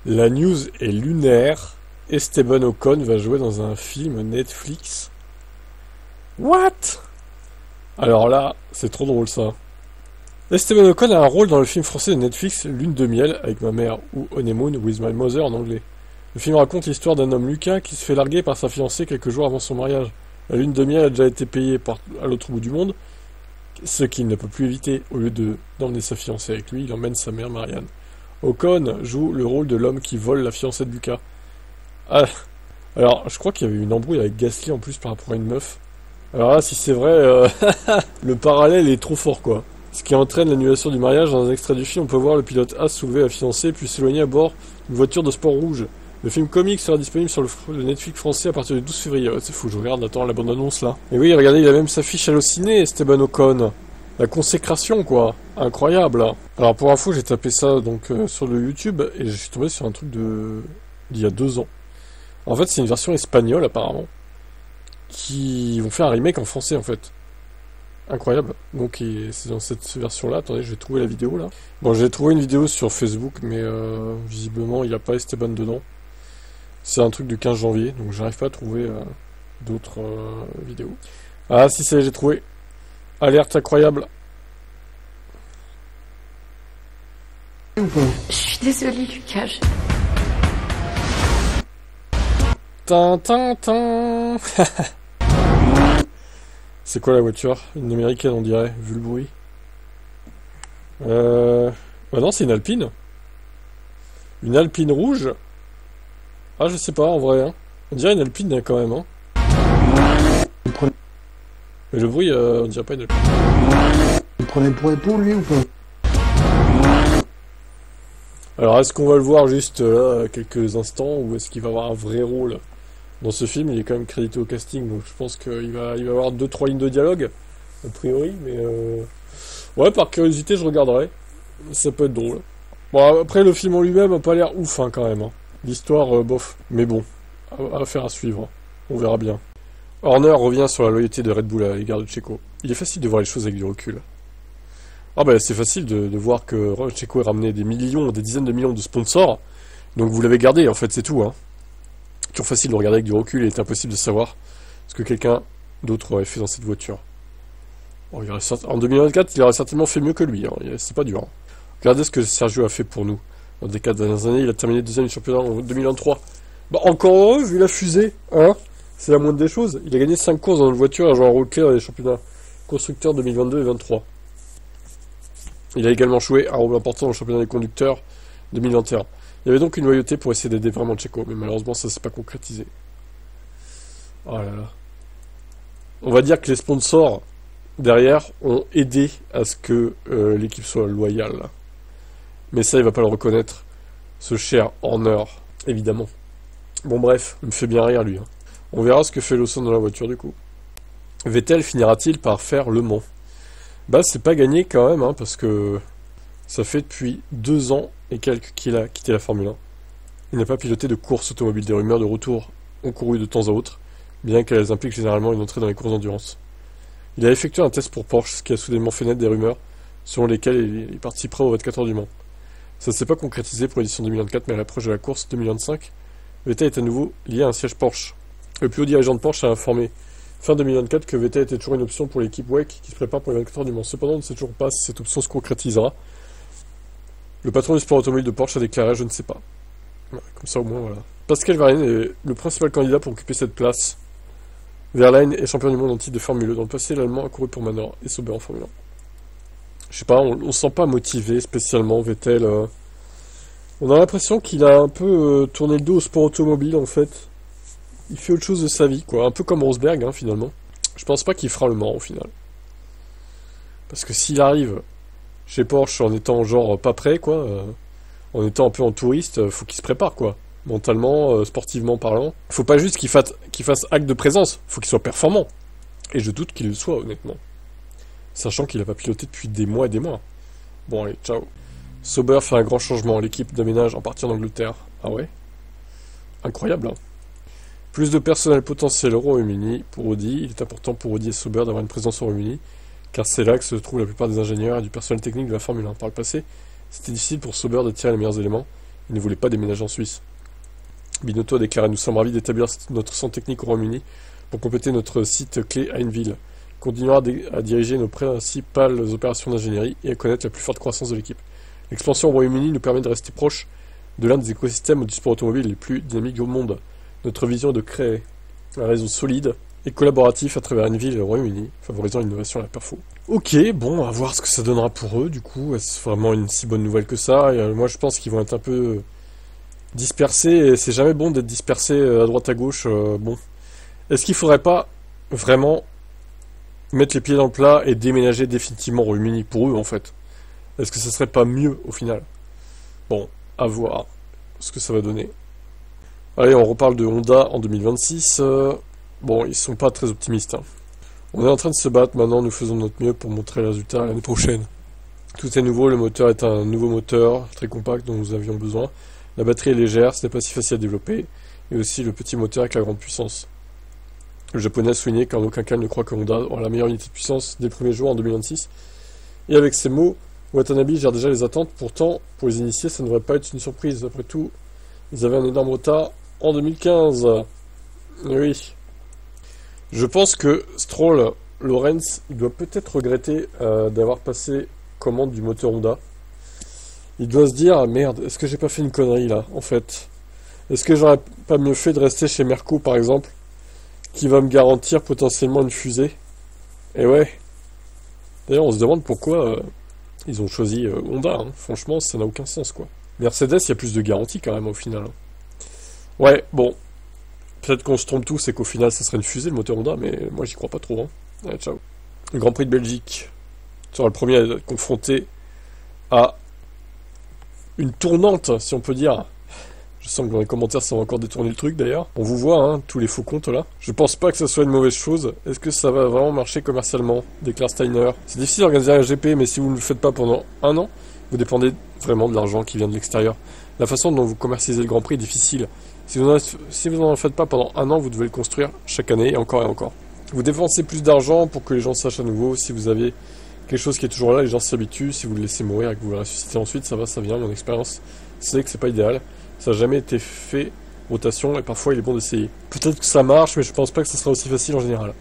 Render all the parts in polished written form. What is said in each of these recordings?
La news est lunaire. Esteban Ocon va jouer dans un film Netflix. What? Alors là, c'est trop drôle ça. Esteban Ocon a un rôle dans le film français de Netflix Lune de miel avec ma mère ou Honeymoon with my mother en anglais. Le film raconte l'histoire d'un homme Lucas qui se fait larguer par sa fiancée quelques jours avant son mariage. La lune de miel a déjà été payée à l'autre bout du monde, ce qu'il ne peut plus éviter. Au lieu d'emmener sa fiancée avec lui, il emmène sa mère Marianne. Ocon joue le rôle de l'homme qui vole la fiancée de Lucas. Ah, alors, je crois qu'il y avait eu une embrouille avec Gasly en plus par rapport à une meuf. Alors là, si c'est vrai, le parallèle est trop fort quoi. Ce qui entraîne l'annulation du mariage. Dans un extrait du film, on peut voir le pilote As soulever la fiancée puis s'éloigner à bord d'une voiture de sport rouge. Le film comique sera disponible sur le Netflix français à partir du 12 février. Ouais, c'est fou, je regarde, attends, la bande-annonce là. Et oui, regardez, il a même sa fiche hallucinée, Esteban Ocon. La consécration quoi. Incroyable. Alors pour info, j'ai tapé ça donc sur le YouTube et je suis tombé sur un truc d'il y a 2 ans. En fait, c'est une version espagnole apparemment, qui vont faire un remake en français en fait. Incroyable. Donc c'est dans cette version-là. Attendez, je vais trouver la vidéo là. Bon, j'ai trouvé une vidéo sur Facebook, mais visiblement il n'y a pas Esteban dedans. C'est un truc du 15 janvier, donc j'arrive pas à trouver d'autres vidéos. Ah si, ça y est, j'ai trouvé. Alerte incroyable. Je suis désolée, Lucas. Tin. C'est quoi la voiture? Une américaine on dirait, vu le bruit. Bah non, c'est une Alpine. Une Alpine rouge. Ah, je sais pas en vrai. Hein. On dirait une Alpine quand même. Hein. Mais le bruit, on dirait pas une Alpine. Vous prenez pour épaule lui ou pas? Alors, est-ce qu'on va le voir juste là, quelques instants, ou est-ce qu'il va avoir un vrai rôle dans ce film? Il est quand même crédité au casting, donc je pense qu'il va avoir 2-3 lignes de dialogue, a priori, mais ouais, par curiosité, je regarderai. Ça peut être drôle. Bon, après, le film en lui-même a pas l'air ouf, hein, quand même. Hein. L'histoire, bof. Mais bon, affaire à suivre. On verra bien. Horner revient sur la loyauté de Red Bull à l'égard de Checo. Il est facile de voir les choses avec du recul. Ah bah c'est facile de voir que Checo a ramené des millions, des dizaines de millions de sponsors, donc vous l'avez gardé, en fait, c'est tout. Hein. C'est toujours facile de regarder avec du recul, il est impossible de savoir ce que quelqu'un d'autre aurait fait dans cette voiture. Bon, en 2024, il aurait certainement fait mieux que lui, hein. C'est pas dur. Hein. Regardez ce que Sergio a fait pour nous. Dans les 4 dernières années, il a terminé deuxième du championnat en 2023. Bah encore heureux, vu la fusée, hein. C'est la moindre des choses. Il a gagné 5 courses dans une voiture et a joué un rôle clé dans les championnats constructeurs 2022 et 2023. Il a également joué un rôle important dans le championnat des conducteurs 2021. Il y avait donc une loyauté pour essayer d'aider vraiment Checo, mais malheureusement ça s'est pas concrétisé. Oh là là. On va dire que les sponsors derrière ont aidé à ce que l'équipe soit loyale. Mais ça, il va pas le reconnaître, ce cher Horner, évidemment. Bon bref, il me fait bien rire lui. Hein. On verra ce que fait Lawson dans la voiture du coup. Vettel finira-t-il par faire Le Mans? Bah c'est pas gagné quand même, hein, parce que ça fait depuis 2 ans et quelques qu'il a quitté la Formule 1. Il n'a pas piloté de course automobile. Des rumeurs de retour ont couru de temps à autre, bien qu'elles impliquent généralement une entrée dans les courses d'endurance. Il a effectué un test pour Porsche, ce qui a soudainement fait naître des rumeurs selon lesquelles il participera aux 24 heures du Mans. Ça ne s'est pas concrétisé pour l'édition 2024, mais à l'approche de la course 2025, Vettel est à nouveau lié à un siège Porsche. Le plus haut dirigeant de Porsche a informé fin 2024 que Vettel était toujours une option pour l'équipe WEC qui se prépare pour les 24 heures du Mans. Cependant, on ne sait toujours pas si cette option se concrétisera. Le patron du sport automobile de Porsche a déclaré « Je ne sais pas ». Ouais, comme ça au moins, voilà. Pascal Wehrlein est le principal candidat pour occuper cette place. Wehrlein est champion du monde en titre de Formule 1. Dans le passé, l'Allemand a couru pour Manor et Sauber en Formule 1. Je sais pas, on sent pas motivé spécialement, Vettel. On a l'impression qu'il a un peu tourné le dos au sport automobile, en fait. Il fait autre chose de sa vie, quoi. Un peu comme Rosberg, hein, finalement. Je pense pas qu'il fera le Mans, au final. Parce que s'il arrive chez Porsche en étant genre pas prêt, quoi, en étant un peu en touriste, faut qu'il se prépare, quoi. Mentalement, sportivement parlant. Faut pas juste qu'il fasse acte de présence, faut qu'il soit performant. Et je doute qu'il le soit, honnêtement. Sachant qu'il a pas piloté depuis des mois et des mois. Bon, allez, ciao. Sauber fait un grand changement. L'équipe d'aménage en partie en Angleterre. Ah ouais? Incroyable, hein. Plus de personnel potentiel au Royaume-Uni pour Audi. Il est important pour Audi et Sauber d'avoir une présence au Royaume-Uni, car c'est là que se trouvent la plupart des ingénieurs et du personnel technique de la Formule 1. Par le passé, c'était difficile pour Sauber d'attirer les meilleurs éléments, Il ne voulait pas déménager en Suisse. Binotto a déclaré: nous sommes ravis d'établir notre centre technique au Royaume-Uni pour compléter notre site clé à Hainesville. Continuera à diriger nos principales opérations d'ingénierie et à connaître la plus forte croissance de l'équipe. L'expansion au Royaume-Uni nous permet de rester proche de l'un des écosystèmes du sport automobile les plus dynamiques au monde. Notre vision est de créer un réseau solide et collaboratif à travers Hainesville et le Royaume-Uni, favorisant l'innovation et la perfo. Ok, bon, à voir ce que ça donnera pour eux, du coup. Est-ce vraiment une si bonne nouvelle que ça? Et, moi, je pense qu'ils vont être un peu dispersés, et c'est jamais bon d'être dispersé à droite à gauche. Bon. Est-ce qu'il faudrait pas vraiment mettre les pieds dans le plat et déménager définitivement au Royaume-Uni pour eux, en fait? Est-ce que ça serait pas mieux, au final? Bon, à voir ce que ça va donner. Allez, on reparle de Honda en 2026. Bon, ils sont pas très optimistes, hein. On est en train de se battre maintenant, nous faisons de notre mieux pour montrer les résultats l'année prochaine. Tout est nouveau, le moteur est un nouveau moteur, très compact dont nous avions besoin. La batterie est légère, ce n'est pas si facile à développer, et aussi le petit moteur avec la grande puissance. Le japonais a souligné qu'en aucun cas il ne croit que Honda aura la meilleure unité de puissance dès le premier jour en 2026. Et avec ces mots, Watanabe gère déjà les attentes, pourtant, pour les initiés, ça ne devrait pas être une surprise. Après tout, ils avaient un énorme retard en 2015. Oui. Je pense que Stroll, Lawrence, il doit peut-être regretter d'avoir passé commande du moteur Honda. Il doit se dire: ah, merde, est-ce que j'ai pas fait une connerie là, en fait? Est-ce que j'aurais pas mieux fait de rester chez Merco, par exemple, qui va me garantir potentiellement une fusée? Et ouais. D'ailleurs, on se demande pourquoi ils ont choisi Honda, hein. Franchement, ça n'a aucun sens, quoi. Mercedes, il y a plus de garantie quand même au final. Ouais, bon. Peut-être qu'on se trompe tous et qu'au final ça serait une fusée le moteur Honda, mais moi j'y crois pas trop, hein. Allez, ciao. Le Grand Prix de Belgique sera le premier à être confronté à une tournante, si on peut dire. Je sens que dans les commentaires ça va encore détourner le truc d'ailleurs. On vous voit, hein, tous les faux comptes là. Je pense pas que ça soit une mauvaise chose. Est-ce que ça va vraiment marcher commercialement? Déclare Steiner. C'est difficile d'organiser un GP, mais si vous ne le faites pas pendant un an, vous dépendez vraiment de l'argent qui vient de l'extérieur. La façon dont vous commercialisez le Grand Prix est difficile. Si vous n'en faites pas pendant un an, vous devez le construire chaque année, et encore et encore. Vous dépensez plus d'argent pour que les gens sachent à nouveau. Si vous avez quelque chose qui est toujours là, les gens s'habituent. Si vous le laissez mourir et que vous le ressuscitez ensuite, ça va, ça vient. Mon expérience, c'est que c'est pas idéal. Ça n'a jamais été fait rotation, et parfois il est bon d'essayer. Peut-être que ça marche, mais je pense pas que ça sera aussi facile en général.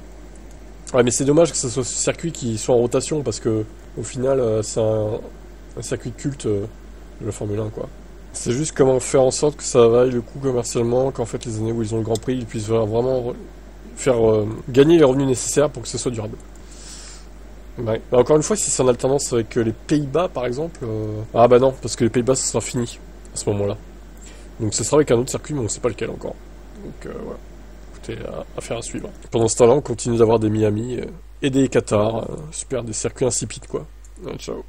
Ouais, mais c'est dommage que ce soit ce circuit qui soit en rotation, parce que au final, c'est un circuit culte de la Formule 1, quoi. C'est juste comment faire en sorte que ça vaille le coup commercialement, qu'en fait les années où ils ont le Grand Prix, ils puissent vraiment faire gagner les revenus nécessaires pour que ce soit durable. Ouais. Bah, encore une fois, si c'est en alternance avec les Pays-Bas par exemple... Ah bah non, parce que les Pays-Bas ça sera fini à ce moment-là. Donc ce sera avec un autre circuit, mais on ne sait pas lequel encore. Donc voilà, écoutez, affaire à suivre. Pendant ce temps-là, on continue d'avoir des Miami et des Qatar, super, des circuits insipides quoi. Ouais, ciao.